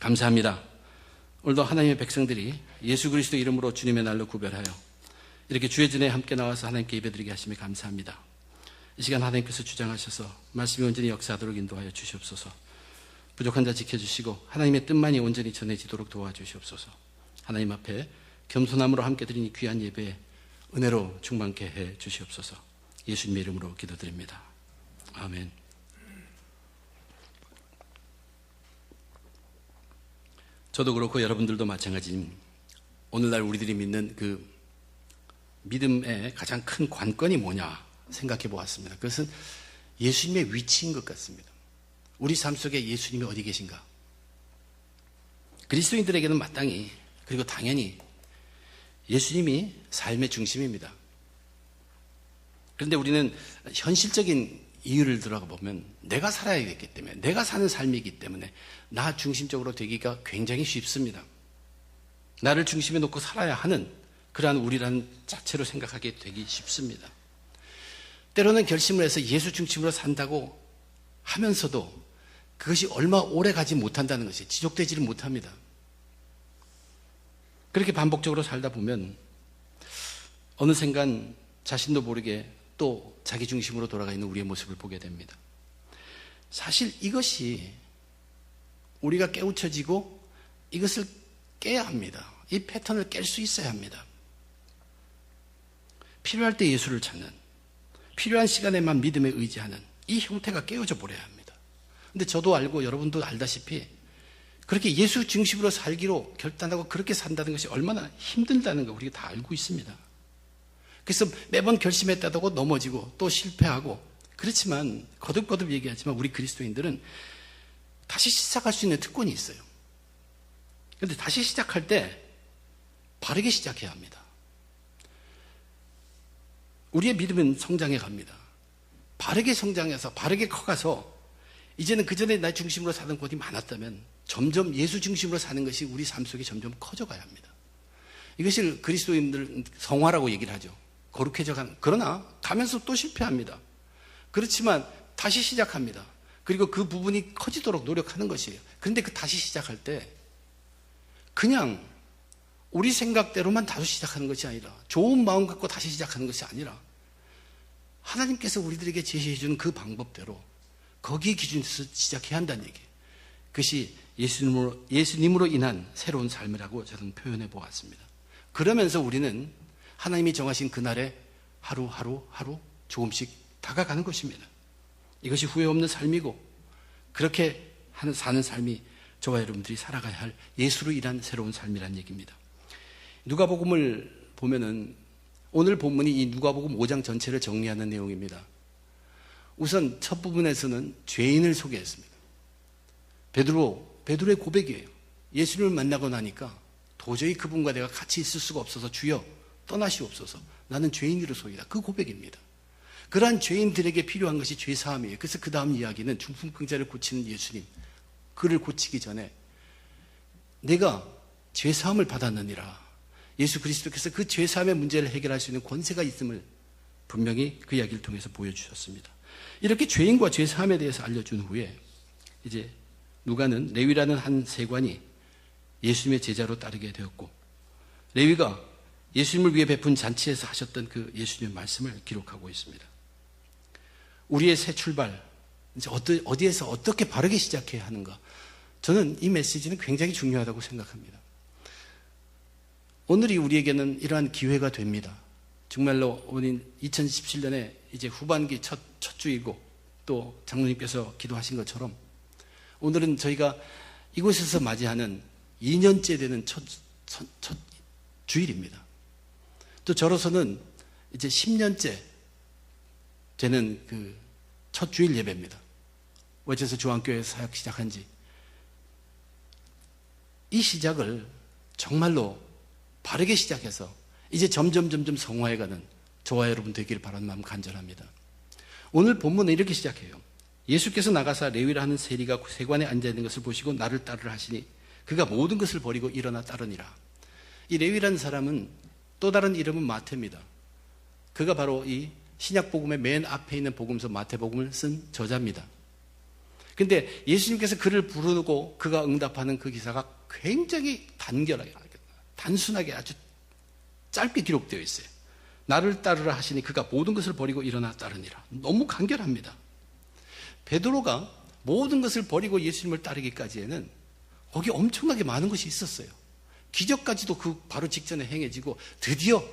감사합니다. 오늘도 하나님의 백성들이 예수 그리스도 이름으로 주님의 날로 구별하여 이렇게 주의 전에 함께 나와서 하나님께 예배드리게 하심에 감사합니다. 이 시간 하나님께서 주장하셔서 말씀이 온전히 역사하도록 인도하여 주시옵소서. 부족한 자 지켜주시고 하나님의 뜻만이 온전히 전해지도록 도와주시옵소서. 하나님 앞에 겸손함으로 함께 드린 이 귀한 예배에 은혜로 충만케 해 주시옵소서. 예수님의 이름으로 기도드립니다. 아멘. 저도 그렇고 여러분들도 마찬가지인 오늘날 우리들이 믿는 그 믿음의 가장 큰 관건이 뭐냐 생각해 보았습니다. 그것은 예수님의 위치인 것 같습니다. 우리 삶 속에 예수님이 어디 계신가? 그리스도인들에게는 마땅히 그리고 당연히 예수님이 삶의 중심입니다. 그런데 우리는 현실적인 이유를 들어가 보면 내가 살아야 되기 때문에, 내가 사는 삶이기 때문에 나 중심적으로 되기가 굉장히 쉽습니다. 나를 중심에 놓고 살아야 하는 그러한 우리라는 자체로 생각하게 되기 쉽습니다. 때로는 결심을 해서 예수 중심으로 산다고 하면서도 그것이 얼마 오래 가지 못한다는 것이, 지속되지를 못합니다. 그렇게 반복적으로 살다 보면 어느샌간 자신도 모르게 또 자기 중심으로 돌아가 있는 우리의 모습을 보게 됩니다. 사실 이것이 우리가 깨우쳐지고 이것을 깨야 합니다. 이 패턴을 깰 수 있어야 합니다. 필요할 때 예수를 찾는, 필요한 시간에만 믿음에 의지하는 이 형태가 깨어져 버려야 합니다. 근데 저도 알고 여러분도 알다시피 그렇게 예수 중심으로 살기로 결단하고 그렇게 산다는 것이 얼마나 힘들다는 걸 우리가 다 알고 있습니다. 그래서 매번 결심했다고 넘어지고 또 실패하고, 그렇지만 거듭거듭 얘기하지만 우리 그리스도인들은 다시 시작할 수 있는 특권이 있어요. 그런데 다시 시작할 때 바르게 시작해야 합니다. 우리의 믿음은 성장해 갑니다. 바르게 성장해서 바르게 커가서 이제는 그전에 나 중심으로 사는 곳이 많았다면 점점 예수 중심으로 사는 것이 우리 삶 속에 점점 커져가야 합니다. 이것을 그리스도인들 성화라고 얘기를 하죠. 거룩해져 가는. 그러나 가면서 또 실패합니다. 그렇지만 다시 시작합니다. 그리고 그 부분이 커지도록 노력하는 것이에요. 그런데 그 다시 시작할 때 그냥 우리 생각대로만 다시 시작하는 것이 아니라, 좋은 마음 갖고 다시 시작하는 것이 아니라 하나님께서 우리들에게 제시해 주는 그 방법대로 거기에 기준에서 시작해야 한다는 얘기예요. 그것이 예수님으로 인한 새로운 삶이라고 저는 표현해 보았습니다. 그러면서 우리는 하나님이 정하신 그날에 하루 조금씩 다가가는 것입니다. 이것이 후회 없는 삶이고, 그렇게 사는 삶이 저와 여러분들이 살아가야 할 예수로 인한 새로운 삶이라는 얘기입니다. 누가복음을 보면은 오늘 본문이 이 누가복음 5장 전체를 정리하는 내용입니다. 우선 첫 부분에서는 죄인을 소개했습니다. 베드로의 고백이에요. 예수님을 만나고 나니까 도저히 그분과 내가 같이 있을 수가 없어서 주여 떠나시옵소서, 나는 죄인이로소이다. 그 고백입니다. 그러한 죄인들에게 필요한 것이 죄사함이에요. 그래서 그 다음 이야기는 중풍병자를 고치는 예수님, 그를 고치기 전에 내가 죄사함을 받았느니라, 예수 그리스도께서 그 죄사함의 문제를 해결할 수 있는 권세가 있음을 분명히 그 이야기를 통해서 보여주셨습니다. 이렇게 죄인과 죄사함에 대해서 알려준 후에 이제 누가는 레위라는 한 세관이 예수님의 제자로 따르게 되었고, 레위가 예수님을 위해 베푼 잔치에서 하셨던 그 예수님의 말씀을 기록하고 있습니다. 우리의 새 출발, 이제 어디에서 어떻게 바르게 시작해야 하는가, 저는 이 메시지는 굉장히 중요하다고 생각합니다. 오늘이 우리에게는 이러한 기회가 됩니다. 정말로 오늘 2017년에 이제 후반기 첫 주이고, 또 장로님께서 기도하신 것처럼 오늘은 저희가 이곳에서 맞이하는 2년째 되는 첫 주일입니다. 또 저로서는 이제 10년째 되는 그 첫 주일 예배입니다. 어째서 중앙교회에서 사역 시작한 지. 이 시작을 정말로 바르게 시작해서 이제 점점 성화해가는 저와 여러분 되기를 바라는 마음 간절합니다. 오늘 본문은 이렇게 시작해요. 예수께서 나가사 레위라 하는 세관에 앉아있는 것을 보시고 나를 따르라 하시니 그가 모든 것을 버리고 일어나 따르니라. 이 레위라는 사람은 또 다른 이름은 마태입니다. 그가 바로 이 신약복음의 맨 앞에 있는 복음서 마태복음을 쓴 저자입니다. 근데 예수님께서 그를 부르고 그가 응답하는 그 기사가 굉장히 단순하게 아주 짧게 기록되어 있어요. 나를 따르라 하시니 그가 모든 것을 버리고 일어나 따르니라. 너무 간결합니다. 베드로가 모든 것을 버리고 예수님을 따르기까지에는 거기 엄청나게 많은 것이 있었어요. 기적까지도 그 바로 직전에 행해지고 드디어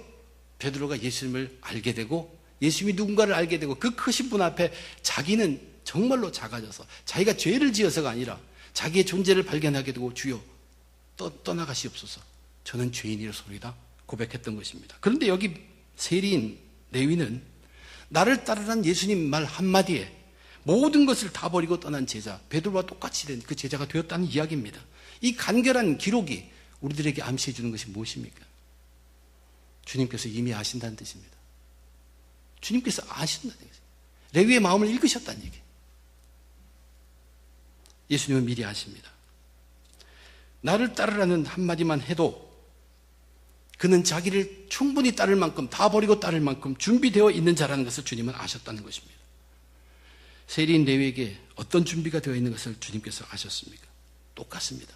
베드로가 예수님을 알게 되고 예수님이 누군가를 알게 되고 그 크신 분 앞에 자기는 정말로 작아져서 자기가 죄를 지어서가 아니라 자기의 존재를 발견하게 되고 주여 떠나가시옵소서 저는 죄인이로소이다 고백했던 것입니다. 그런데 여기 세리인 레위는 나를 따르라는 예수님 말 한마디에 모든 것을 다 버리고 떠난 제자 베드로와 똑같이 된 그 제자가 되었다는 이야기입니다. 이 간결한 기록이 우리들에게 암시해 주는 것이 무엇입니까? 주님께서 이미 아신다는 뜻입니다. 주님께서 아신다는 얘기죠. 레위의 마음을 읽으셨다는 얘기예요. 예수님은 미리 아십니다. 나를 따르라는 한마디만 해도 그는 자기를 충분히 따를 만큼 다 버리고 따를 만큼 준비되어 있는 자라는 것을 주님은 아셨다는 것입니다. 세리인 레위에게 어떤 준비가 되어 있는 것을 주님께서 아셨습니까? 똑같습니다.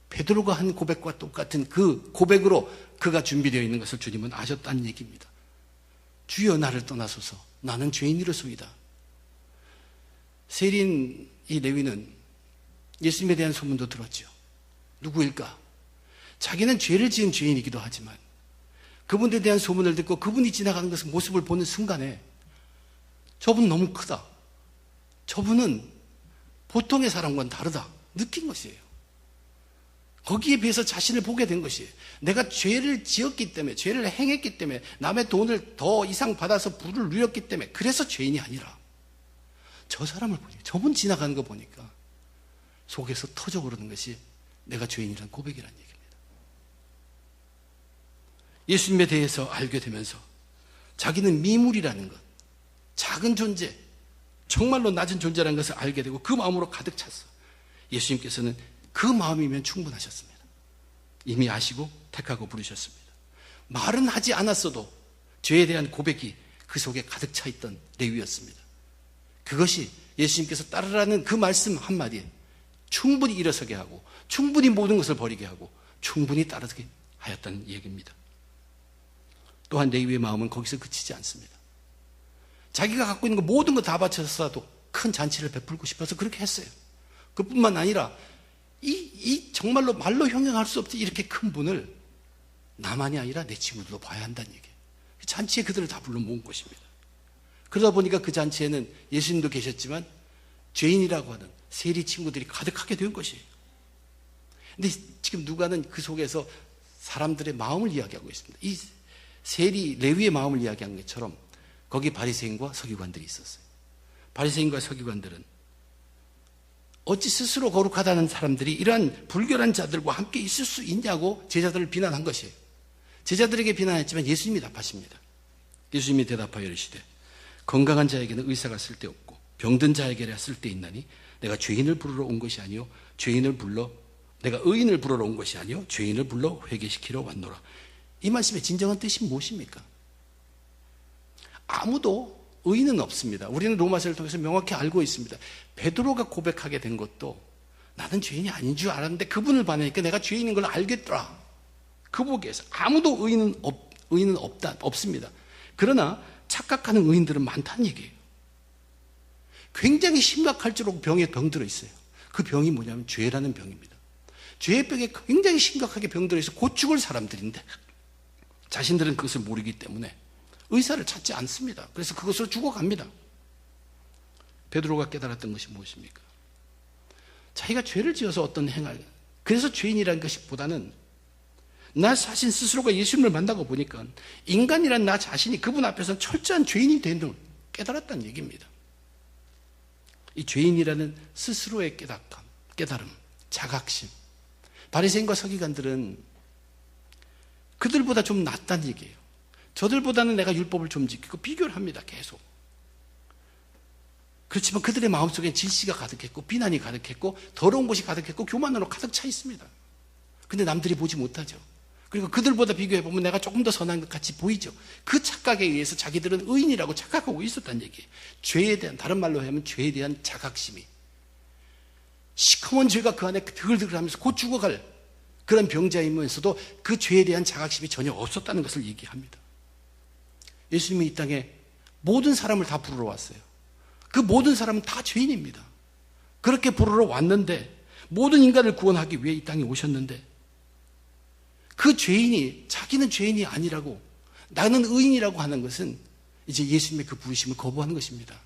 베드로가 한 고백과 똑같은 그 고백으로 그가 준비되어 있는 것을 주님은 아셨다는 얘기입니다. 주여 나를 떠나소서 나는 죄인이로소이다. 세리인 이 레위는 예수님에 대한 소문도 들었죠. 누구일까? 자기는 죄를 지은 죄인이기도 하지만 그분에 대한 소문을 듣고 그분이 지나가는 것을 모습을 보는 순간에 저분 너무 크다. 저분은 보통의 사람과는 다르다. 느낀 것이에요. 거기에 비해서 자신을 보게 된 것이에요. 내가 죄를 지었기 때문에, 죄를 행했기 때문에, 남의 돈을 더 이상 받아서 부를 누렸기 때문에, 그래서 죄인이 아니라, 저 사람을 보니까, 저분 지나가는 거 보니까, 속에서 터져 오르는 것이 내가 죄인이라는 고백이라는 얘기입니다. 예수님에 대해서 알게 되면서, 자기는 미물이라는 것, 작은 존재, 정말로 낮은 존재라는 것을 알게 되고, 그 마음으로 가득 찼어. 예수님께서는 그 마음이면 충분하셨습니다. 이미 아시고 택하고 부르셨습니다. 말은 하지 않았어도 죄에 대한 고백이 그 속에 가득 차 있던 레위였습니다. 그것이 예수님께서 따르라는 그 말씀 한마디에 충분히 일어서게 하고 충분히 모든 것을 버리게 하고 충분히 따르게 하였다는 얘기입니다. 또한 레위의 마음은 거기서 그치지 않습니다. 자기가 갖고 있는 거 모든 거 다 바쳐서라도 큰 잔치를 베풀고 싶어서 그렇게 했어요. 그뿐만 아니라 정말로 말로 형용할 수 없이 이렇게 큰 분을 나만이 아니라 내 친구들도 봐야 한다는 얘기예요. 잔치에 그들을 다 불러 모은 것입니다. 그러다 보니까 그 잔치에는 예수님도 계셨지만 죄인이라고 하는 세리 친구들이 가득하게 된 것이에요. 근데 지금 누가는 그 속에서 사람들의 마음을 이야기하고 있습니다. 이 세리 레위의 마음을 이야기한 것처럼 거기 바리새인과 서기관들이 있었어요. 바리새인과 서기관들은 어찌 스스로 거룩하다는 사람들이 이러한 불결한 자들과 함께 있을 수 있냐고 제자들을 비난한 것이에요. 제자들에게 비난했지만 예수님이 답하십니다. 예수님이 대답하여 이르시되 건강한 자에게는 의사가 쓸데없고 병든 자에게라 쓸데있나니 내가 죄인을 부르러 온 것이 아니요 내가 의인을 부르러 온 것이 아니요 죄인을 불러 회개시키러 왔노라. 이 말씀의 진정한 뜻이 무엇입니까? 아무도 의인은 없습니다. 우리는 로마서를 통해서 명확히 알고 있습니다. 베드로가 고백하게 된 것도 나는 죄인이 아닌 줄 알았는데 그분을 만나니까 내가 죄인인 걸 알겠더라. 그 보기에서 아무도 의인은 없습니다. 그러나 착각하는 의인들은 많다는 얘기예요. 굉장히 심각할 정도로 병에 병들어 있어요. 그 병이 뭐냐면 죄라는 병입니다. 죄의 병에 굉장히 심각하게 병들어 있어 곧 죽을 사람들인데 자신들은 그것을 모르기 때문에 의사를 찾지 않습니다. 그래서 그것으로 죽어갑니다. 베드로가 깨달았던 것이 무엇입니까? 자기가 죄를 지어서 어떤 행할, 그래서 죄인이라는 것보다는 나 자신 스스로가 예수님을 만나고 보니까 인간이란 나 자신이 그분 앞에서는 철저한 죄인이 된 걸 깨달았다는 얘기입니다. 이 죄인이라는 스스로의 깨달음, 자각심. 바리새인과 서기관들은 그들보다 좀 낫다는 얘기예요. 저들보다는 내가 율법을 좀 지키고 비교를 합니다. 계속. 그렇지만 그들의 마음속에 질시가 가득했고 비난이 가득했고 더러운 것이 가득했고 교만으로 가득 차 있습니다. 근데 남들이 보지 못하죠. 그리고 그들보다 비교해보면 내가 조금 더 선한 것 같이 보이죠. 그 착각에 의해서 자기들은 의인이라고 착각하고 있었다는 얘기예요. 죄에 대한, 다른 말로 하면 죄에 대한 자각심이 시커먼 죄가 그 안에 드글드글하면서 곧 죽어갈 그런 병자이면서도 그 죄에 대한 자각심이 전혀 없었다는 것을 얘기합니다. 예수님이 이 땅에 모든 사람을 다 부르러 왔어요. 그 모든 사람은 다 죄인입니다. 그렇게 부르러 왔는데, 모든 인간을 구원하기 위해 이 땅에 오셨는데, 그 죄인이 자기는 죄인이 아니라고, 나는 의인이라고 하는 것은 이제 예수님의 그 부르심을 거부하는 것입니다.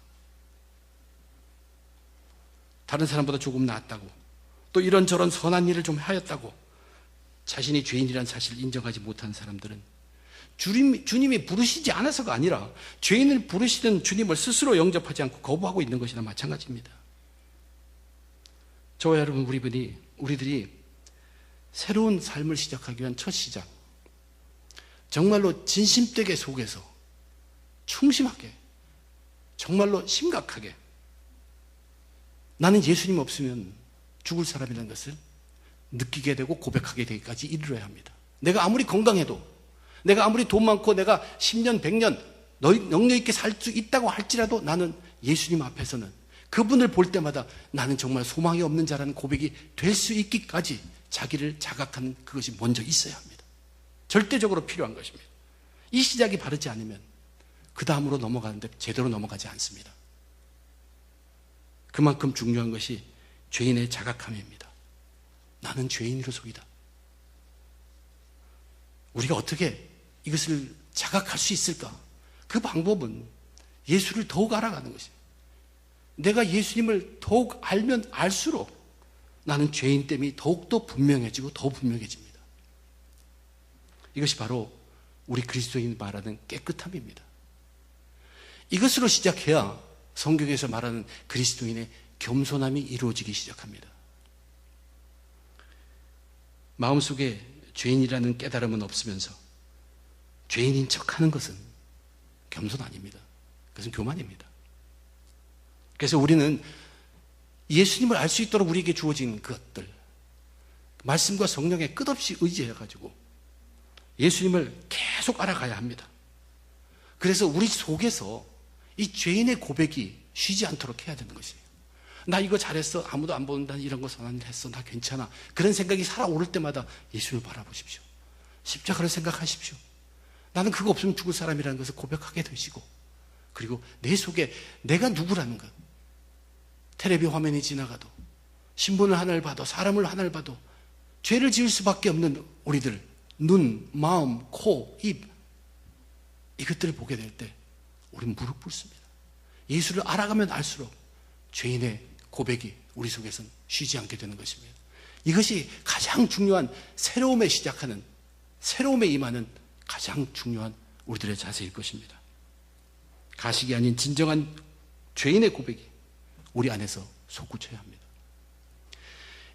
다른 사람보다 조금 낫다고, 또 이런저런 선한 일을 좀 하였다고 자신이 죄인이라는 사실을 인정하지 못한 사람들은 주님이 부르시지 않아서가 아니라 죄인을 부르시는 주님을 스스로 영접하지 않고 거부하고 있는 것이나 마찬가지입니다. 저와 여러분, 우리들이 새로운 삶을 시작하기 위한 첫 시작, 정말로 진심되게 속에서 충심하게, 정말로 심각하게 나는 예수님 없으면 죽을 사람이라는 것을 느끼게 되고 고백하게 되기까지 이르러야 합니다. 내가 아무리 건강해도, 내가 아무리 돈 많고 내가 10년, 100년 능력 있게 살 수 있다고 할지라도 나는 예수님 앞에서는 그분을 볼 때마다 나는 정말 소망이 없는 자라는 고백이 될 수 있기까지 자기를 자각하는 그것이 먼저 있어야 합니다. 절대적으로 필요한 것입니다. 이 시작이 바르지 않으면 그 다음으로 넘어가는데 제대로 넘어가지 않습니다. 그만큼 중요한 것이 죄인의 자각함입니다. 나는 죄인으로서이다. 우리가 어떻게 이것을 자각할 수 있을까? 그 방법은 예수를 더욱 알아가는 것입니다. 내가 예수님을 더욱 알면 알수록 나는 죄인됨이 더욱더 분명해지고 더 분명해집니다. 이것이 바로 우리 그리스도인이 말하는 깨끗함입니다. 이것으로 시작해야 성경에서 말하는 그리스도인의 겸손함이 이루어지기 시작합니다. 마음속에 죄인이라는 깨달음은 없으면서 죄인인 척하는 것은 겸손 아닙니다. 그것은 교만입니다. 그래서 우리는 예수님을 알 수 있도록 우리에게 주어진 것들, 말씀과 성령에 끝없이 의지해가지고 예수님을 계속 알아가야 합니다. 그래서 우리 속에서 이 죄인의 고백이 쉬지 않도록 해야 되는 것이에요. 나 이거 잘했어. 아무도 안 보는다. 이런 거 선한 일 했어. 나 괜찮아. 그런 생각이 살아오를 때마다 예수님을 바라보십시오. 십자가를 생각하십시오. 나는 그거 없으면 죽을 사람이라는 것을 고백하게 되시고, 그리고 내 속에 내가 누구라는 것, 텔레비 화면이 지나가도, 신문을 하나를 봐도, 사람을 하나를 봐도 죄를 지을 수밖에 없는 우리들, 눈, 마음, 코, 입, 이것들을 보게 될 때 우리는 무릎 꿇습니다. 예수를 알아가면 알수록 죄인의 고백이 우리 속에서는 쉬지 않게 되는 것입니다. 이것이 가장 중요한 새로움에 시작하는, 새로움에 임하는 가장 중요한 우리들의 자세일 것입니다. 가식이 아닌 진정한 죄인의 고백이 우리 안에서 솟구쳐야 합니다.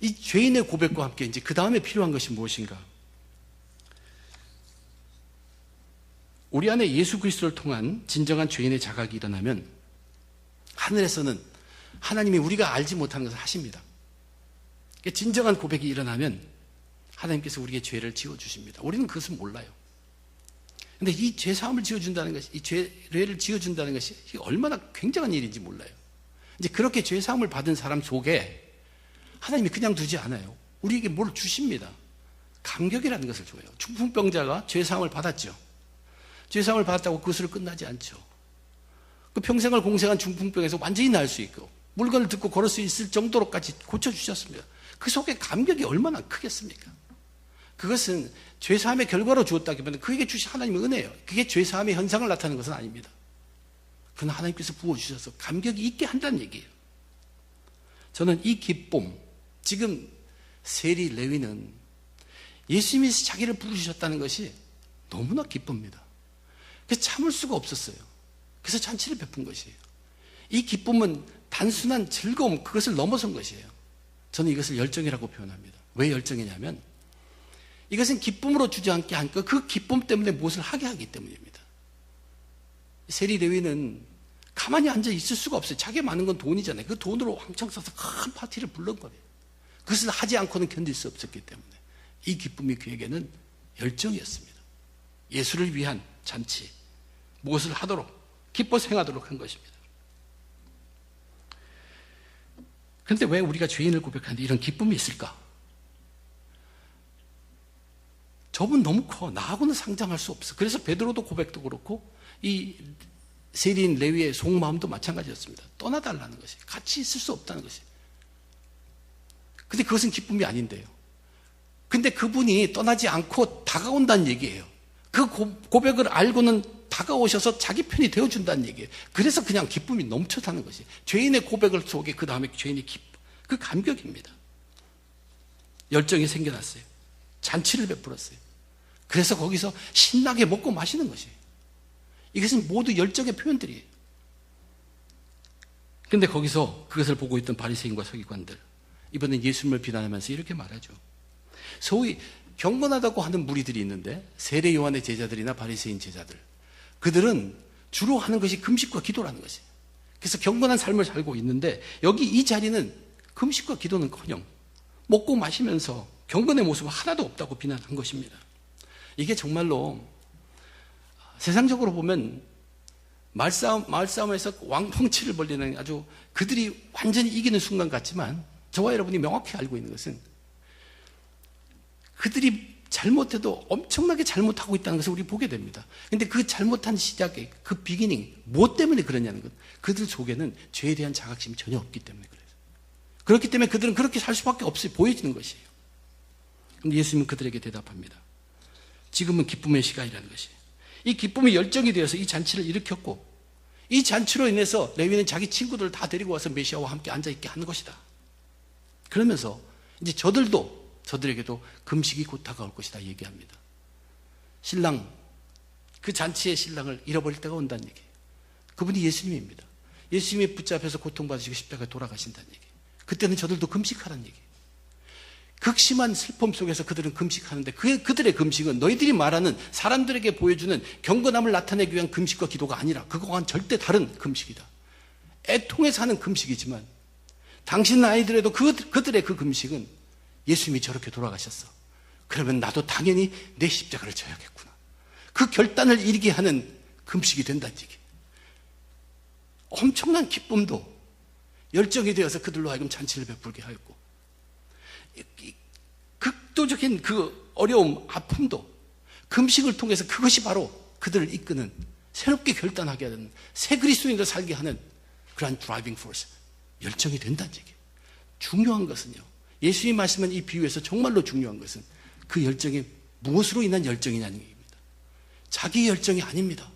이 죄인의 고백과 함께 이제 그 다음에 필요한 것이 무엇인가? 우리 안에 예수 그리스도를 통한 진정한 죄인의 자각이 일어나면 하늘에서는 하나님이 우리가 알지 못하는 것을 하십니다. 진정한 고백이 일어나면 하나님께서 우리에게 죄를 지어주십니다. 우리는 그것을 몰라요. 근데 이 죄사함을 지어준다는 것이, 이 죄를 지어준다는 것이 얼마나 굉장한 일인지 몰라요. 이제 그렇게 죄사함을 받은 사람 속에 하나님이 그냥 두지 않아요. 우리에게 뭘 주십니다. 감격이라는 것을 줘요. 중풍병자가 죄사함을 받았죠. 죄사함을 받았다고 그것으로 끝나지 않죠. 그 평생을 공생한 중풍병에서 완전히 나을 수 있고 물건을 듣고 걸을 수 있을 정도로까지 고쳐주셨습니다. 그 속에 감격이 얼마나 크겠습니까? 그것은 죄사함의 결과로 주었다기보다는 그에게 주신 하나님의 은혜예요. 그게 죄사함의 현상을 나타내는 것은 아닙니다. 그건 하나님께서 부어주셔서 감격이 있게 한다는 얘기예요. 저는 이 기쁨, 지금 세리 레위는 예수님이 자기를 부르셨다는 것이 너무나 기쁩니다. 그래서 참을 수가 없었어요. 그래서 잔치를 베푼 것이에요. 이 기쁨은 단순한 즐거움, 그것을 넘어선 것이에요. 저는 이것을 열정이라고 표현합니다. 왜 열정이냐면 이것은 기쁨으로 주저앉게 하니까 그 기쁨 때문에 무엇을 하게 하기 때문입니다. 세리 레위는 가만히 앉아 있을 수가 없어요. 자기가 많은 건 돈이잖아요. 그 돈으로 왕창 써서 큰 파티를 불른 거예요. 그것을 하지 않고는 견딜 수 없었기 때문에 이 기쁨이 그에게는 열정이었습니다. 예수를 위한 잔치, 무엇을 하도록 기뻐 행하도록 한 것입니다. 그런데 왜 우리가 죄인을 고백하는데 이런 기쁨이 있을까? 저분 너무 커. 나하고는 상장할 수 없어. 그래서 베드로도 고백도 그렇고 이 세리인 레위의 속마음도 마찬가지였습니다. 떠나달라는 것이, 같이 있을 수 없다는 것이. 근데 그것은 기쁨이 아닌데요. 근데 그분이 떠나지 않고 다가온다는 얘기예요. 그 고백을 알고는 다가오셔서 자기 편이 되어준다는 얘기예요. 그래서 그냥 기쁨이 넘쳐나는 것이. 죄인의 고백을 속에 그 다음에 죄인이 기쁨, 그 감격입니다. 열정이 생겨났어요. 잔치를 베풀었어요. 그래서 거기서 신나게 먹고 마시는 것이. 이것은 모두 열정의 표현들이에요. 그런데 거기서 그것을 보고 있던 바리새인과 서기관들, 이번엔 예수님을 비난하면서 이렇게 말하죠. 소위 경건하다고 하는 무리들이 있는데, 세례 요한의 제자들이나 바리새인 제자들, 그들은 주로 하는 것이 금식과 기도라는 것이에요. 그래서 경건한 삶을 살고 있는데, 여기 이 자리는 금식과 기도는커녕 먹고 마시면서 경건의 모습은 하나도 없다고 비난한 것입니다. 이게 정말로 세상적으로 보면 마을 싸움에서 왕펑치를 벌리는 아주 그들이 완전히 이기는 순간 같지만, 저와 여러분이 명확히 알고 있는 것은 그들이 잘못해도 엄청나게 잘못하고 있다는 것을 우리 보게 됩니다. 그런데 그 잘못한 시작의 그 비기닝, 뭐 때문에 그러냐는 것, 그들 속에는 죄에 대한 자각심이 전혀 없기 때문에 그래요. 그렇기 때문에 그들은 그렇게 살 수밖에 없어요. 보여지는 것이에요. 그런데 예수님은 그들에게 대답합니다. 지금은 기쁨의 시간이라는 것이에요. 이 기쁨이 열정이 되어서 이 잔치를 일으켰고, 이 잔치로 인해서 레위는 자기 친구들을 다 데리고 와서 메시아와 함께 앉아있게 하는 것이다. 그러면서 이제 저들에게도 금식이 곧 다가올 것이다 얘기합니다. 신랑, 그 잔치의 신랑을 잃어버릴 때가 온다는 얘기예요. 그분이 예수님입니다. 예수님이 붙잡혀서 고통받으시고 십자가에 돌아가신다는 얘기예요. 그때는 저들도 금식하라는 얘기예요. 극심한 슬픔 속에서 그들은 금식하는데, 그들의 금식은 너희들이 말하는 사람들에게 보여주는 경건함을 나타내기 위한 금식과 기도가 아니라 그거와는 절대 다른 금식이다. 애통에 사는 금식이지만, 당신 아이들에도 그들의 그 금식은 예수님이 저렇게 돌아가셨어. 그러면 나도 당연히 내 십자가를 져야겠구나. 그 결단을 이루게 하는 금식이 된다는 얘기. 엄청난 기쁨도 열정이 되어서 그들로 하여금 잔치를 베풀게 하였고, 극도적인 그 어려움, 아픔도 금식을 통해서 그것이 바로 그들을 이끄는, 새롭게 결단하게 하는, 새 그리스도인으로 살게 하는 그러한 드라이빙 포스, 열정이 된다는 얘기예요. 중요한 것은요, 예수님이 말씀한 이 비유에서 정말로 중요한 것은 그 열정이 무엇으로 인한 열정이냐는 얘기입니다. 자기의 열정이 아닙니다.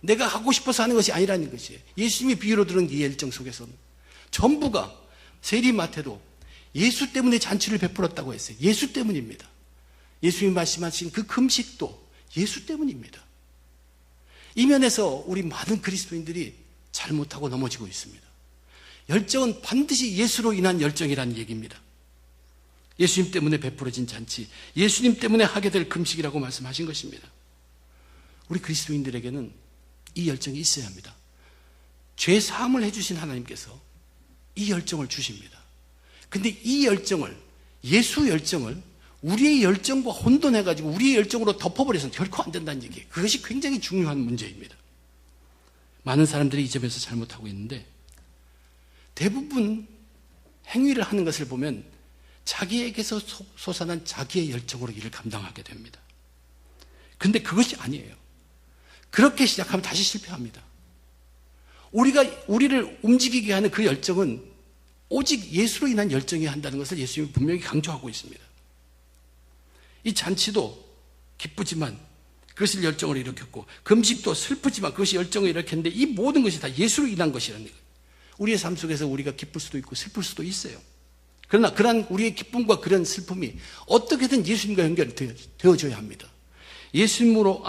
내가 하고 싶어서 하는 것이 아니라는 것이에요. 예수님이 비유로 들은 이 열정 속에서는 전부가, 세리마태도 예수 때문에 잔치를 베풀었다고 했어요. 예수 때문입니다. 예수님이 말씀하신 그 금식도 예수 때문입니다. 이 면에서 우리 많은 그리스도인들이 잘못하고 넘어지고 있습니다. 열정은 반드시 예수로 인한 열정이라는 얘기입니다. 예수님 때문에 베풀어진 잔치, 예수님 때문에 하게 될 금식이라고 말씀하신 것입니다. 우리 그리스도인들에게는 이 열정이 있어야 합니다. 죄 사함을 해주신 하나님께서 이 열정을 주십니다. 근데 이 열정을, 예수 열정을 우리의 열정과 혼돈해가지고 우리의 열정으로 덮어버려서는 결코 안 된다는 얘기예요. 그것이 굉장히 중요한 문제입니다. 많은 사람들이 이 점에서 잘못하고 있는데, 대부분 행위를 하는 것을 보면 자기에게서 솟아난 자기의 열정으로 일을 감당하게 됩니다. 그런데 그것이 아니에요. 그렇게 시작하면 다시 실패합니다. 우리를 움직이게 하는 그 열정은 오직 예수로 인한 열정이 한다는 것을 예수님이 분명히 강조하고 있습니다. 이 잔치도 기쁘지만 그것을 열정으로 일으켰고, 금식도 슬프지만 그것이 열정을 일으켰는데, 이 모든 것이 다 예수로 인한 것이라는 거예요. 우리의 삶 속에서 우리가 기쁠 수도 있고 슬플 수도 있어요. 그러나 그러한 우리의 기쁨과 그런 슬픔이 어떻게든 예수님과 연결되어져야 합니다. 예수님으로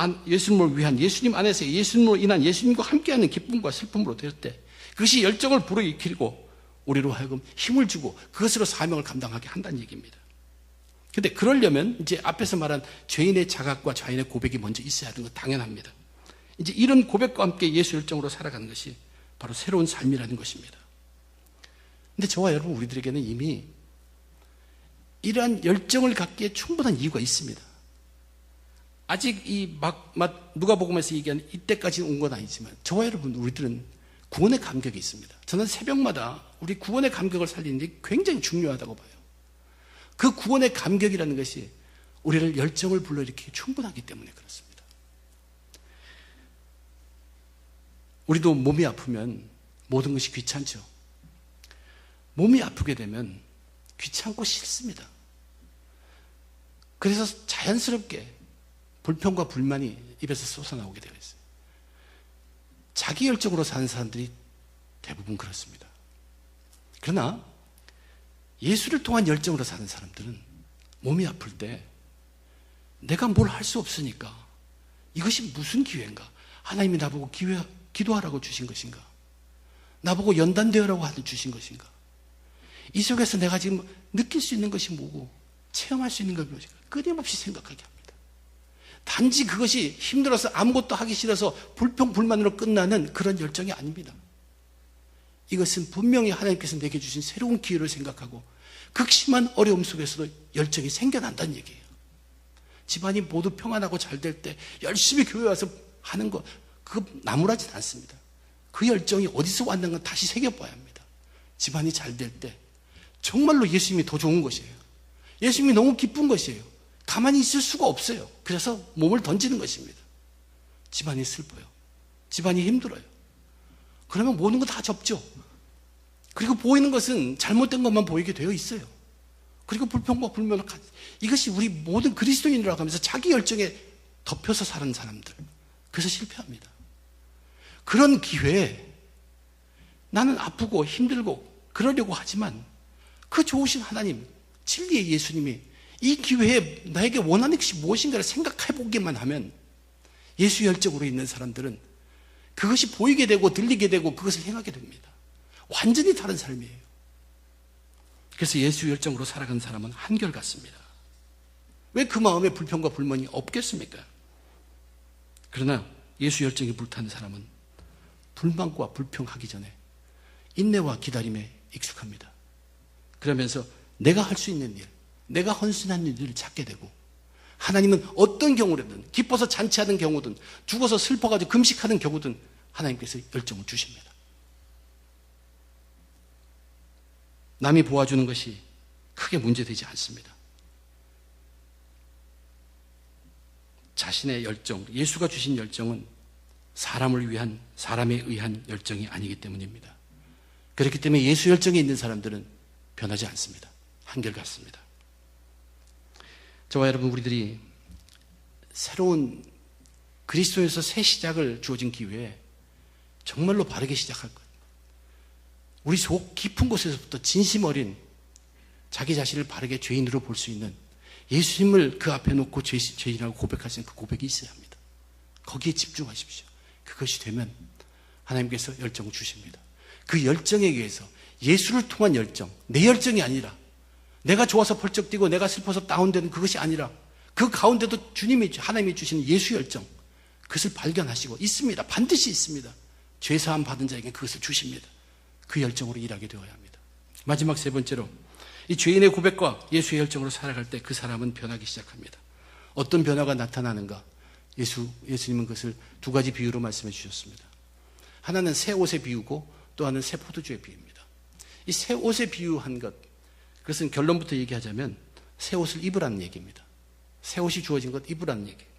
위한, 예수님 안에서 예수님으로 인한, 예수님과 함께하는 기쁨과 슬픔으로 될 때, 그것이 열정을 불어일으키고 우리로 하여금 힘을 주고 그것으로 사명을 감당하게 한다는 얘기입니다. 그런데 그러려면 이제 앞에서 말한 죄인의 자각과 죄인의 고백이 먼저 있어야 하는 것 당연합니다. 이제 이런 고백과 함께 예수 열정으로 살아가는 것이 바로 새로운 삶이라는 것입니다. 그런데 저와 여러분, 우리들에게는 이미 이러한 열정을 갖기에 충분한 이유가 있습니다. 아직 이 누가복음에서 얘기하는 이때까지 온 건 아니지만, 저와 여러분, 우리들은 구원의 감격이 있습니다. 저는 새벽마다 우리 구원의 감격을 살리는 게 굉장히 중요하다고 봐요. 그 구원의 감격이라는 것이 우리를 열정을 불러일으키기 충분하기 때문에 그렇습니다. 우리도 몸이 아프면 모든 것이 귀찮죠. 몸이 아프게 되면 귀찮고 싫습니다. 그래서 자연스럽게 불평과 불만이 입에서 쏟아나오게 되어 있어요. 자기 열정으로 사는 사람들이 대부분 그렇습니다. 그러나 예수를 통한 열정으로 사는 사람들은 몸이 아플 때 내가 뭘 할 수 없으니까 이것이 무슨 기회인가? 하나님이 나보고 기도하라고 주신 것인가? 나보고 연단되어라고 주신 것인가? 이 속에서 내가 지금 느낄 수 있는 것이 뭐고 체험할 수 있는 것이 무엇인가? 끊임없이 생각하게 합니다. 단지 그것이 힘들어서 아무것도 하기 싫어서 불평불만으로 끝나는 그런 열정이 아닙니다. 이것은 분명히 하나님께서 내게 주신 새로운 기회를 생각하고 극심한 어려움 속에서도 열정이 생겨난다는 얘기예요. 집안이 모두 평안하고 잘 될 때 열심히 교회 와서 하는 거 그거 나무라진 않습니다. 그 열정이 어디서 왔는가 다시 새겨봐야 합니다. 집안이 잘 될 때 정말로 예수님이 더 좋은 것이에요. 예수님이 너무 기쁜 것이에요. 가만히 있을 수가 없어요. 그래서 몸을 던지는 것입니다. 집안이 슬퍼요. 집안이 힘들어요. 그러면 모든 거 다 접죠. 그리고 보이는 것은 잘못된 것만 보이게 되어 있어요. 그리고 불평과 불만을 이것이 우리 모든 그리스도인이라고 하면서 자기 열정에 덮여서 사는 사람들. 그래서 실패합니다. 그런 기회에 나는 아프고 힘들고 그러려고 하지만 그 좋으신 하나님, 진리의 예수님이 이 기회에 나에게 원하는 것이 무엇인가를 생각해 보기만 하면 예수 열정으로 있는 사람들은 그것이 보이게 되고 들리게 되고 그것을 행하게 됩니다. 완전히 다른 삶이에요. 그래서 예수 열정으로 살아가는 사람은 한결같습니다. 왜 그 마음에 불평과 불만이 없겠습니까? 그러나 예수 열정이 불타는 사람은 불만과 불평하기 전에 인내와 기다림에 익숙합니다. 그러면서 내가 할 수 있는 일, 내가 헌신한 일을 찾게 되고 하나님은 어떤 경우라든 기뻐서 잔치하는 경우든 죽어서 슬퍼가지고 금식하는 경우든 하나님께서 열정을 주십니다. 남이 보아주는 것이 크게 문제되지 않습니다. 자신의 열정, 예수가 주신 열정은 사람을 위한, 사람에 의한 열정이 아니기 때문입니다. 그렇기 때문에 예수 열정에 있는 사람들은 변하지 않습니다. 한결같습니다. 저와 여러분, 우리들이 새로운 그리스도에서 새 시작을 주어진 기회에 정말로 바르게 시작할 것. 우리 속 깊은 곳에서부터 진심 어린 자기 자신을 바르게 죄인으로 볼 수 있는 예수님을 그 앞에 놓고 죄인이라고 고백할 수 있는 그 고백이 있어야 합니다. 거기에 집중하십시오. 그것이 되면 하나님께서 열정을 주십니다. 그 열정에 의해서 예수를 통한 열정, 내 열정이 아니라 내가 좋아서 펄쩍 뛰고 내가 슬퍼서 다운되는 그것이 아니라 그 가운데도 주님이 하나님이 주시는 예수 열정, 그것을 발견하시고 있습니다. 반드시 있습니다. 죄사함 받은 자에게 그것을 주십니다. 그 열정으로 일하게 되어야 합니다. 마지막 세 번째로 이 죄인의 고백과 예수의 열정으로 살아갈 때 그 사람은 변하기 시작합니다. 어떤 변화가 나타나는가? 예수님은 그것을 두 가지 비유로 말씀해 주셨습니다. 하나는 새 옷의 비유고 또 하나는 새 포도주의 비유입니다. 이 새 옷의 비유한 것, 그것은 결론부터 얘기하자면 새 옷을 입으라는 얘기입니다. 새 옷이 주어진 것 입으라는 얘기예요.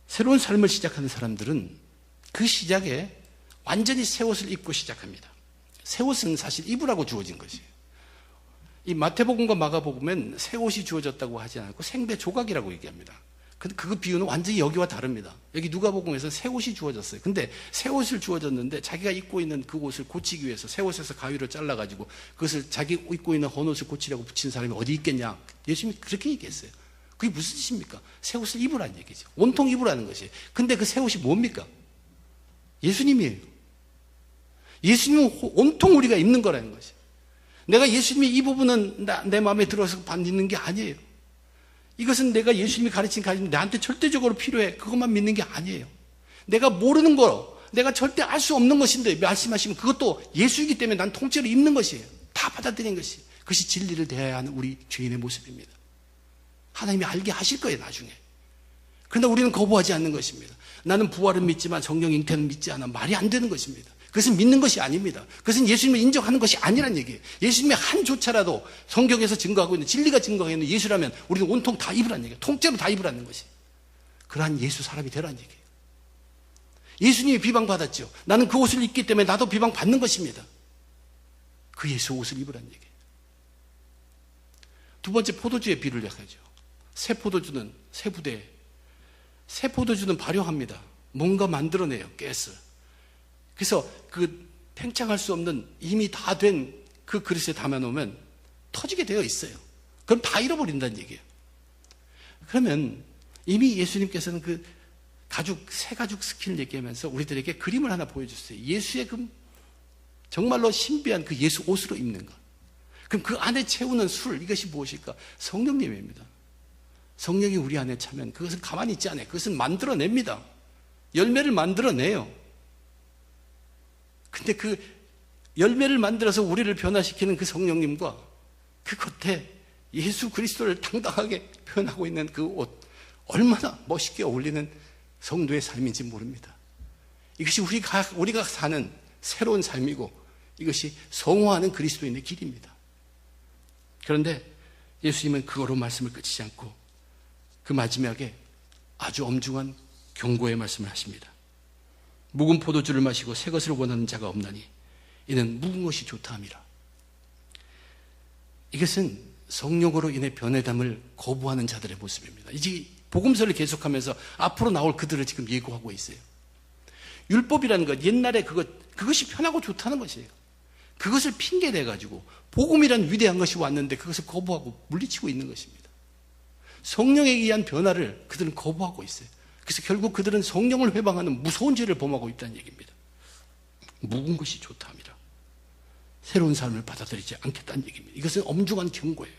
새로운 삶을 시작하는 사람들은 그 시작에 완전히 새 옷을 입고 시작합니다. 새 옷은 사실 입으라고 주어진 것이에요. 이 마태복음과 마가복음엔 새 옷이 주어졌다고 하지 않고 생배 조각이라고 얘기합니다. 근데 그 비유는 완전히 여기와 다릅니다. 여기 누가복음에서 새 옷이 주어졌어요. 근데 새 옷을 주어졌는데 자기가 입고 있는 그 옷을 고치기 위해서 새 옷에서 가위를 잘라가지고 그것을 자기 입고 있는 헌 옷을 고치려고 붙인 사람이 어디 있겠냐. 예수님이 그렇게 얘기했어요. 그게 무슨 뜻입니까? 새 옷을 입으라는 얘기죠. 온통 입으라는 것이에요. 근데 그 새 옷이 뭡니까? 예수님이에요. 예수님은 온통 우리가 입는 거라는 것이에요. 내가 예수님이 이 부분은 내 마음에 들어서 받는 게 아니에요. 이것은 내가 예수님이 가르친 가르침 나한테 절대적으로 필요해. 그것만 믿는 게 아니에요. 내가 모르는 거, 내가 절대 알 수 없는 것인데 말씀하시면 그것도 예수이기 때문에 난 통째로 입는 것이에요. 다 받아들이는 것이. 그것이 진리를 대해야 하는 우리 죄인의 모습입니다. 하나님이 알게 하실 거예요, 나중에. 그러나 우리는 거부하지 않는 것입니다. 나는 부활은 믿지만 성령 잉태는 믿지 않아. 말이 안 되는 것입니다. 그것은 믿는 것이 아닙니다. 그것은 예수님을 인정하는 것이 아니란 얘기예요. 예수님의 한 조차라도 성경에서 증거하고 있는, 진리가 증거하고 있는 예수라면 우리는 온통 다 입으라는 얘기예요. 통째로 다 입으라는 것이. 그러한 예수 사람이 되라는 얘기예요. 예수님이 비방받았죠. 나는 그 옷을 입기 때문에 나도 비방받는 것입니다. 그 예수 옷을 입으라는 얘기예요. 두 번째, 포도주의 비를 약하죠. 새 포도주는 새 부대에, 새 포도주는 발효합니다. 뭔가 만들어내요, 가스. 그래서 그 팽창할 수 없는 이미 다 된 그 그릇에 담아놓으면 터지게 되어 있어요. 그럼 다 잃어버린다는 얘기예요. 그러면 이미 예수님께서는 그 새 가죽 스킨을 얘기하면서 우리들에게 그림을 하나 보여줬어요. 예수의 그 정말로 신비한 그 예수 옷으로 입는 것. 그럼 그 안에 채우는 술, 이것이 무엇일까? 성령님입니다. 성령이 우리 안에 차면 그것은 가만히 있지 않아요. 그것은 만들어냅니다. 열매를 만들어내요. 근데 그 열매를 만들어서 우리를 변화시키는 그 성령님과 그 겉에 예수 그리스도를 당당하게 표현하고 있는 그 옷, 얼마나 멋있게 어울리는 성도의 삶인지 모릅니다. 이것이 우리가 사는 새로운 삶이고 이것이 성화하는 그리스도인의 길입니다. 그런데 예수님은 그거로 말씀을 끝이지 않고 그 마지막에 아주 엄중한 경고의 말씀을 하십니다. 묵은 포도주를 마시고 새 것을 원하는 자가 없나니 이는 묵은 것이 좋다 함이라. 이것은 성령으로 인해 변해담을 거부하는 자들의 모습입니다. 이제 복음서를 계속하면서 앞으로 나올 그들을 지금 예고하고 있어요. 율법이라는 것, 옛날에 그것이 편하고 좋다는 것이에요. 그것을 핑계대가지고 복음이란 위대한 것이 왔는데 그것을 거부하고 물리치고 있는 것입니다. 성령에 의한 변화를 그들은 거부하고 있어요. 그래서 결국 그들은 성령을 회방하는 무서운 죄를 범하고 있다는 얘기입니다. 묵은 것이 좋다 함이라. 새로운 삶을 받아들이지 않겠다는 얘기입니다. 이것은 엄중한 경고예요.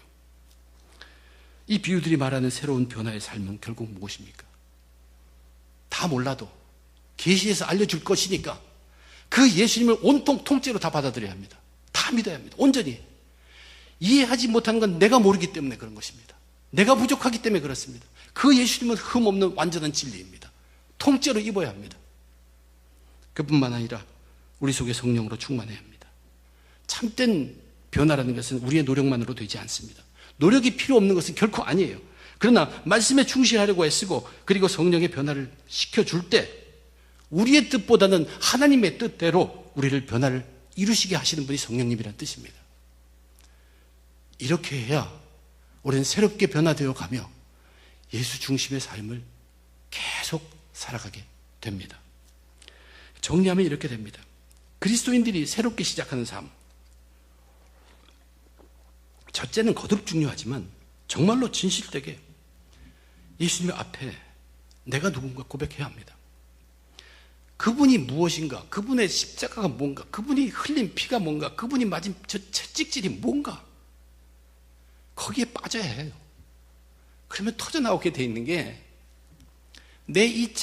이 비유들이 말하는 새로운 변화의 삶은 결국 무엇입니까? 다 몰라도 계시에서 알려줄 것이니까 그 예수님을 온통 통째로 다 받아들여야 합니다. 다 믿어야 합니다. 온전히. 이해하지 못하는 건 내가 모르기 때문에 그런 것입니다. 내가 부족하기 때문에 그렇습니다. 그 예수님은 흠없는 완전한 진리입니다. 통째로 입어야 합니다. 그뿐만 아니라 우리 속에 성령으로 충만해야 합니다. 참된 변화라는 것은 우리의 노력만으로 되지 않습니다. 노력이 필요 없는 것은 결코 아니에요. 그러나 말씀에 충실하려고 애쓰고 그리고 성령의 변화를 시켜줄 때 우리의 뜻보다는 하나님의 뜻대로 우리를 변화를 이루시게 하시는 분이 성령님이라는 뜻입니다. 이렇게 해야 우리는 새롭게 변화되어 가며 예수 중심의 삶을 계속 살아가게 됩니다. 정리하면 이렇게 됩니다. 그리스도인들이 새롭게 시작하는 삶. 첫째는 거듭 중요하지만 정말로 진실되게 예수님 앞에 내가 누군가 고백해야 합니다. 그분이 무엇인가, 그분의 십자가가 뭔가, 그분이 흘린 피가 뭔가, 그분이 맞은 저 채찍질이 뭔가 거기에 빠져야 해요. 그러면 터져나오게 돼 있는 게 내 이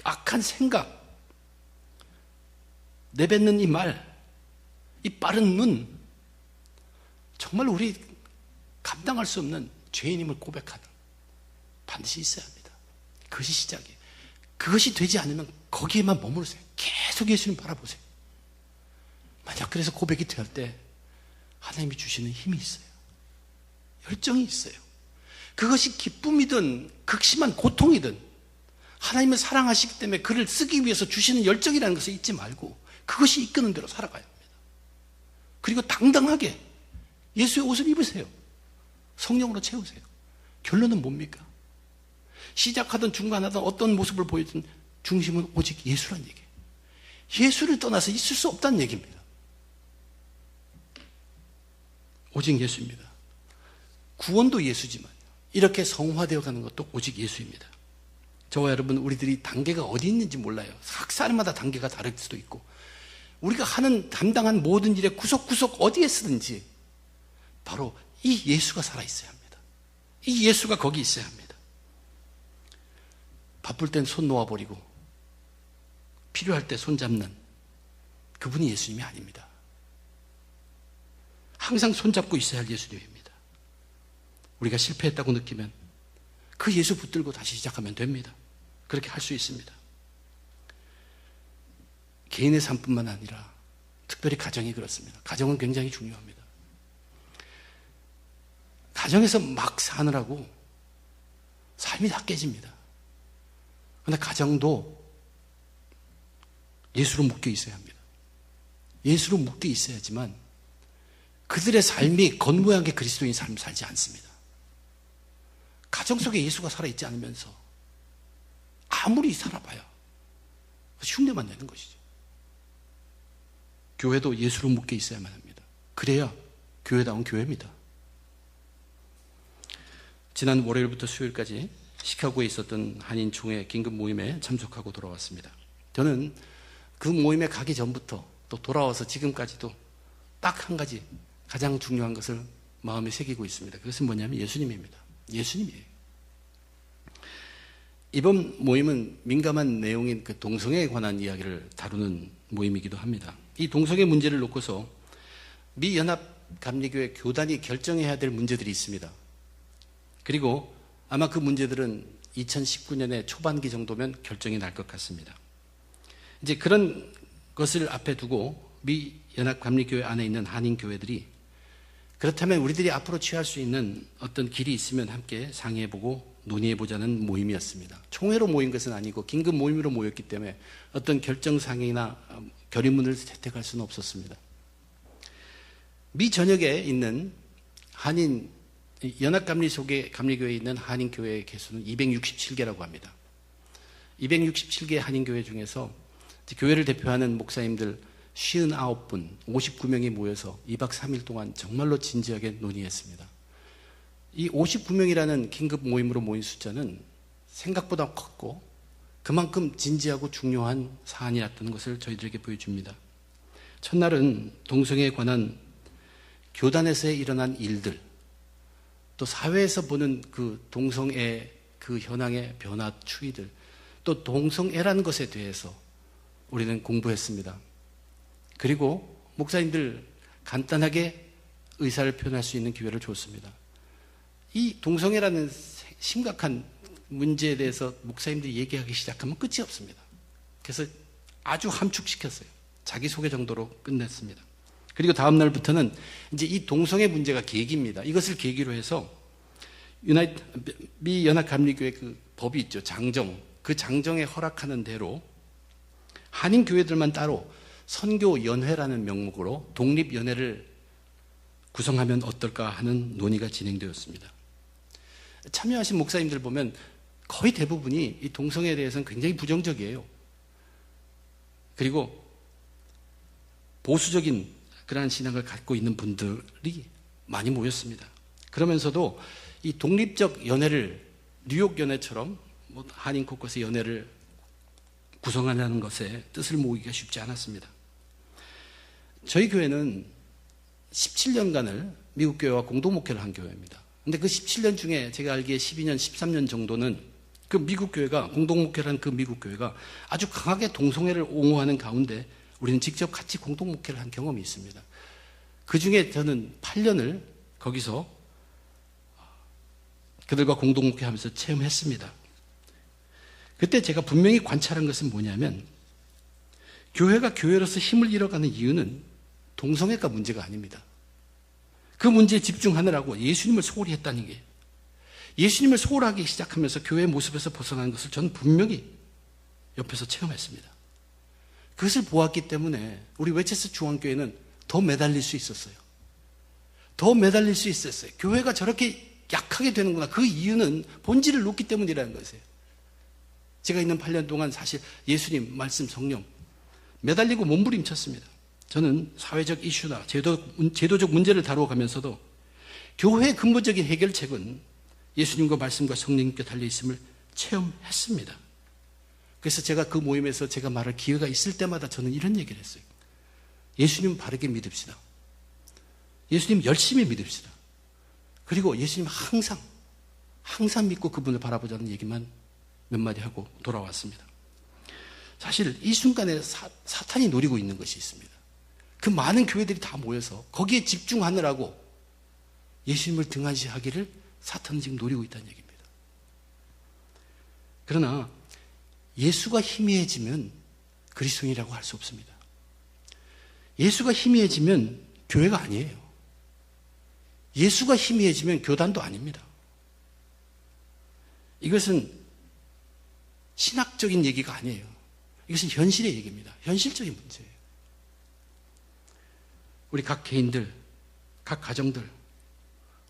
악한 생각, 내뱉는 이 말, 이 빠른 눈, 정말 우리 감당할 수 없는 죄인임을 고백하는 반드시 있어야 합니다. 그것이 시작이에요. 그것이 되지 않으면 거기에만 머무르세요. 계속 예수님 바라보세요. 만약 그래서 고백이 될 때 하나님이 주시는 힘이 있어요. 열정이 있어요. 그것이 기쁨이든 극심한 고통이든 하나님을 사랑하시기 때문에 그를 쓰기 위해서 주시는 열정이라는 것을 잊지 말고 그것이 이끄는 대로 살아가야 합니다. 그리고 당당하게 예수의 옷을 입으세요. 성령으로 채우세요. 결론은 뭡니까? 시작하든 중간하든 어떤 모습을 보이든 중심은 오직 예수란 얘기예요. 예수를 떠나서 있을 수 없다는 얘기입니다. 오직 예수입니다. 구원도 예수지만 이렇게 성화되어 가는 것도 오직 예수입니다. 저와 여러분, 우리들이 단계가 어디 있는지 몰라요. 각 사람마다 단계가 다를 수도 있고 우리가 담당한 모든 일에 구석구석 어디에 쓰든지 바로 이 예수가 살아있어야 합니다. 이 예수가 거기 있어야 합니다. 바쁠 땐 손 놓아버리고 필요할 때 손 잡는 그분이 예수님이 아닙니다. 항상 손잡고 있어야 할 예수님입니다. 우리가 실패했다고 느끼면 그 예수 붙들고 다시 시작하면 됩니다. 그렇게 할 수 있습니다. 개인의 삶뿐만 아니라 특별히 가정이 그렇습니다. 가정은 굉장히 중요합니다. 가정에서 막 사느라고 삶이 다 깨집니다. 그런데 가정도 예수로 묶여 있어야 합니다. 예수로 묶여 있어야지만 그들의 삶이 겉모양의 그리스도인 삶을 살지 않습니다. 가정 속에 예수가 살아있지 않으면서 아무리 살아봐야 흉내만 내는 것이죠. 교회도 예수로 묶여 있어야만 합니다. 그래야 교회다운 교회입니다. 지난 월요일부터 수요일까지 시카고에 있었던 한인총회 긴급 모임에 참석하고 돌아왔습니다. 저는 그 모임에 가기 전부터 또 돌아와서 지금까지도 딱 한 가지 가장 중요한 것을 마음에 새기고 있습니다. 그것은 뭐냐면 예수님입니다. 예수님이에요. 이번 모임은 민감한 내용인 그 동성애에 관한 이야기를 다루는 모임이기도 합니다. 이 동성애 문제를 놓고서 미 연합감리교회 교단이 결정해야 될 문제들이 있습니다. 그리고 아마 그 문제들은 2019년의 초반기 정도면 결정이 날 것 같습니다. 이제 그런 것을 앞에 두고 미 연합감리교회 안에 있는 한인교회들이 그렇다면 우리들이 앞으로 취할 수 있는 어떤 길이 있으면 함께 상의해보고 논의해보자는 모임이었습니다. 총회로 모인 것은 아니고 긴급 모임으로 모였기 때문에 어떤 결정상이나 결의문을 채택할 수는 없었습니다. 미 전역에 있는 한인 연합감리교회에 있는 한인교회의 개수는 267개라고 합니다. 267개 한인교회 중에서 교회를 대표하는 목사님들 59분, 59명이 모여서 2박 3일 동안 정말로 진지하게 논의했습니다. 이 59명이라는 긴급 모임으로 모인 숫자는 생각보다 컸고 그만큼 진지하고 중요한 사안이었던 것을 저희들에게 보여줍니다. 첫날은 동성애에 관한 교단에서 일어난 일들, 또 사회에서 보는 그 동성애 그 현황의 변화 추이들, 또 동성애라는 것에 대해서 우리는 공부했습니다. 그리고 목사님들 간단하게 의사를 표현할 수 있는 기회를 줬습니다. 이 동성애라는 심각한 문제에 대해서 목사님들이 얘기하기 시작하면 끝이 없습니다. 그래서 아주 함축시켰어요. 자기소개 정도로 끝냈습니다. 그리고 다음 날부터는 이제 이 동성애 문제가 계기입니다. 이것을 계기로 해서 미 연합감리교회 그 법이 있죠. 장정. 그 장정에 허락하는 대로 한인교회들만 따로 선교연회라는 명목으로 독립연회를 구성하면 어떨까 하는 논의가 진행되었습니다. 참여하신 목사님들 보면 거의 대부분이 이 동성애에 대해서는 굉장히 부정적이에요. 그리고 보수적인 그러한 신앙을 갖고 있는 분들이 많이 모였습니다. 그러면서도 이 독립적 연회를 뉴욕 연회처럼 한인 코커스 연회를 구성하려는 것에 뜻을 모으기가 쉽지 않았습니다. 저희 교회는 17년간을 미국 교회와 공동 목회를 한 교회입니다. 근데 그 17년 중에 제가 알기에 12년, 13년 정도는 그 미국 교회가, 공동 목회를 한 그 미국 교회가 아주 강하게 동성애를 옹호하는 가운데 우리는 직접 같이 공동 목회를 한 경험이 있습니다. 그 중에 저는 8년을 거기서 그들과 공동 목회하면서 체험했습니다. 그때 제가 분명히 관찰한 것은 뭐냐면 교회가 교회로서 힘을 잃어가는 이유는 동성애가 문제가 아닙니다. 그 문제에 집중하느라고 예수님을 소홀히 했다는 게, 예수님을 소홀하기 시작하면서 교회의 모습에서 벗어나는 것을 저는 분명히 옆에서 체험했습니다. 그것을 보았기 때문에 우리 웨체스 중앙교회는 더 매달릴 수 있었어요. 더 매달릴 수 있었어요. 교회가 저렇게 약하게 되는구나. 그 이유는 본질을 놓기 때문이라는 것이에요. 제가 있는 8년 동안 사실 예수님, 말씀, 성령 매달리고 몸부림쳤습니다. 저는 사회적 이슈나 제도적 문제를 다루어가면서도 교회의 근본적인 해결책은 예수님과 말씀과 성령님께 달려있음을 체험했습니다. 그래서 제가 그 모임에서 제가 말할 기회가 있을 때마다 저는 이런 얘기를 했어요. 예수님 바르게 믿읍시다. 예수님 열심히 믿읍시다. 그리고 예수님 항상 믿고 그분을 바라보자는 얘기만 몇 마디 하고 돌아왔습니다. 사실 이 순간에 사탄이 노리고 있는 것이 있습니다. 그 많은 교회들이 다 모여서 거기에 집중하느라고 예수님을 등한시하기를 사탄은 지금 노리고 있다는 얘기입니다. 그러나 예수가 희미해지면 그리스도인이라고 할 수 없습니다. 예수가 희미해지면 교회가 아니에요. 예수가 희미해지면 교단도 아닙니다. 이것은 신학적인 얘기가 아니에요. 이것은 현실의 얘기입니다. 현실적인 문제예요. 우리 각 개인들, 각 가정들,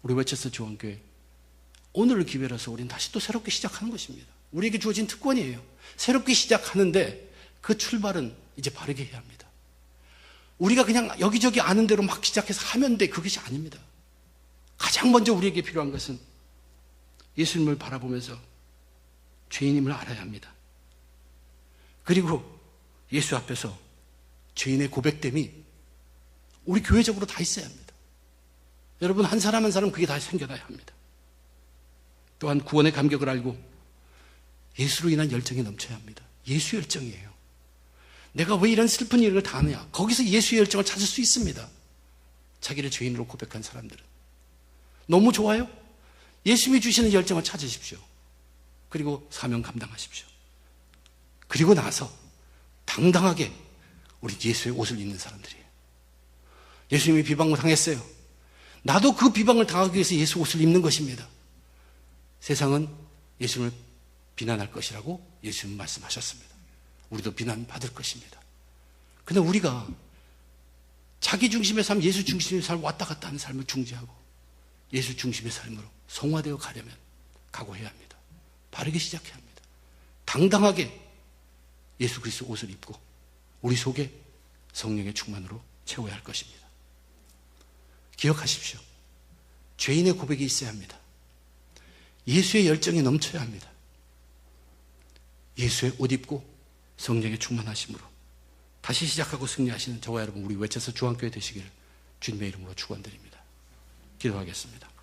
우리 웨체스터 조원교회, 오늘을 기회로서 우리는 다시 또 새롭게 시작하는 것입니다. 우리에게 주어진 특권이에요. 새롭게 시작하는데 그 출발은 이제 바르게 해야 합니다. 우리가 그냥 여기저기 아는 대로 막 시작해서 하면 돼. 그것이 아닙니다. 가장 먼저 우리에게 필요한 것은 예수님을 바라보면서 죄인임을 알아야 합니다. 그리고 예수 앞에서 죄인의 고백됨이 우리 교회적으로 다 있어야 합니다. 여러분, 한 사람 한 사람 그게 다 생겨나야 합니다. 또한 구원의 감격을 알고 예수로 인한 열정이 넘쳐야 합니다. 예수 열정이에요. 내가 왜 이런 슬픈 일을 당하느냐? 거기서 예수의 열정을 찾을 수 있습니다. 자기를 죄인으로 고백한 사람들은. 너무 좋아요? 예수님이 주시는 열정을 찾으십시오. 그리고 사명 감당하십시오. 그리고 나서 당당하게 우리 예수의 옷을 입는 사람들이에요. 예수님이 비방을 당했어요. 나도 그 비방을 당하기 위해서 예수 옷을 입는 것입니다. 세상은 예수님을 비난할 것이라고 예수님 말씀하셨습니다. 우리도 비난받을 것입니다. 근데 우리가 자기 중심의 삶, 예수 중심의 삶 왔다 갔다 하는 삶을 중지하고 예수 중심의 삶으로 성화되어 가려면 각오해야 합니다. 바르게 시작해야 합니다. 당당하게 예수 그리스도 옷을 입고 우리 속에 성령의 충만으로 채워야 할 것입니다. 기억하십시오. 죄인의 고백이 있어야 합니다. 예수의 열정이 넘쳐야 합니다. 예수의 옷 입고 성령의 충만하심으로 다시 시작하고 승리하시는 저와 여러분, 우리 웨체스터 중앙교회 되시기를 주님의 이름으로 축원드립니다. 기도하겠습니다.